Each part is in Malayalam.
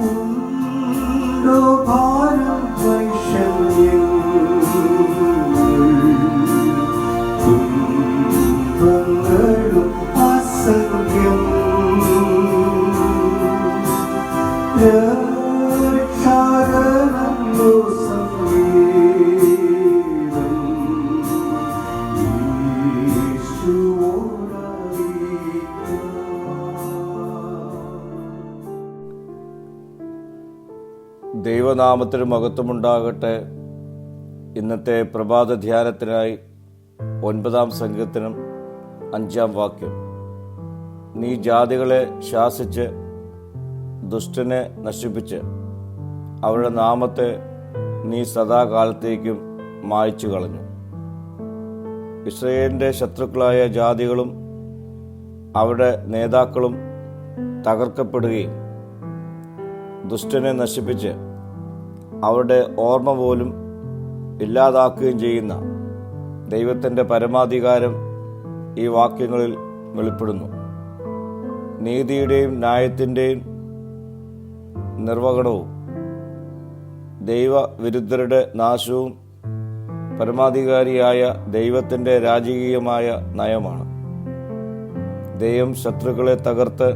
ഉണ്ടോ ഭാരം തുമ്പങ്ങളും അസംഖ്യം രക്ഷാകരമോ സംഗീതം ദൈവനാമത്തിന് മഹത്വമുണ്ടാകട്ടെ. ഇന്നത്തെ പ്രഭാത ധ്യാനത്തിനായി 9-ാം സംഘത്തിനും 5-ാം വാക്യം. നീ ജാതികളെ ശാസിച്ച് ദുഷ്ടനെ നശിപ്പിച്ച് അവരുടെ നാമത്തെ നീ സദാകാലത്തേക്കും മായ്ച്ചു കളഞ്ഞു. ഇസ്രായേലിൻ്റെ ശത്രുക്കളായ ജാതികളും അവരുടെ നേതാക്കളും തകർക്കപ്പെടുകയും ദുഷ്ടനെ നശിപ്പിച്ച് അവരുടെ ഓർമ്മ പോലും ഇല്ലാതാക്കുകയും ചെയ്യുന്ന ദൈവത്തിൻ്റെ പരമാധികാരം ഈ വാക്യങ്ങളിൽ വെളിപ്പെടുന്നു. നീതിയുടെയും ന്യായത്തിൻ്റെയും നിർവഹണവും ദൈവവിരുദ്ധരുടെ നാശവും പരമാധികാരിയായ ദൈവത്തിൻ്റെ രാജകീയമായ നയമാണ്. ദൈവം ശത്രുക്കളെ തകർത്ത്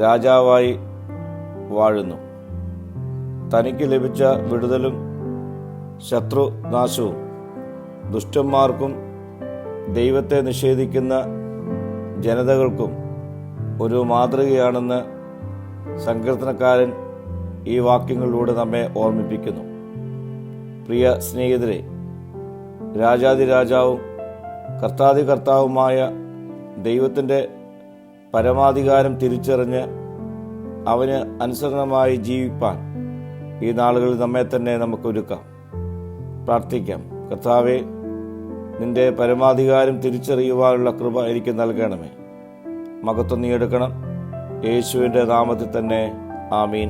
രാജാവായി വാഴുന്നു. തനിക്ക് ലഭിച്ച വിടുതലും ശത്രുനാശവും ദുഷ്ടന്മാർക്കും ദൈവത്തെ നിഷേധിക്കുന്ന ജനതകൾക്കും ഒരു മാതൃകയാണെന്ന് സങ്കീർത്തനക്കാരൻ ഈ വാക്യങ്ങളിലൂടെ നമ്മെ ഓർമ്മിപ്പിക്കുന്നു. പ്രിയ സ്നേഹിതരെ, രാജാതിരാജാവും കർത്താവുമായ ദൈവത്തിൻ്റെ പരമാധികാരം തിരിച്ചറിഞ്ഞ് അവന് അനുസരണമായി ജീവിപ്പാൻ ഈ നാളുകളിൽ നമ്മെ തന്നെ നമുക്ക് ഒരുക്കാം. പ്രാർത്ഥിക്കാം. കർത്താവേ, നിന്റെ പരമാധികാരം തിരിച്ചറിയുവാനുള്ള കൃപ എനിക്ക് നൽകണമേ. മഹത്വം നീ എടുക്കണം. യേശുവിൻ്റെ നാമത്തിൽ തന്നെ. ആമീൻ.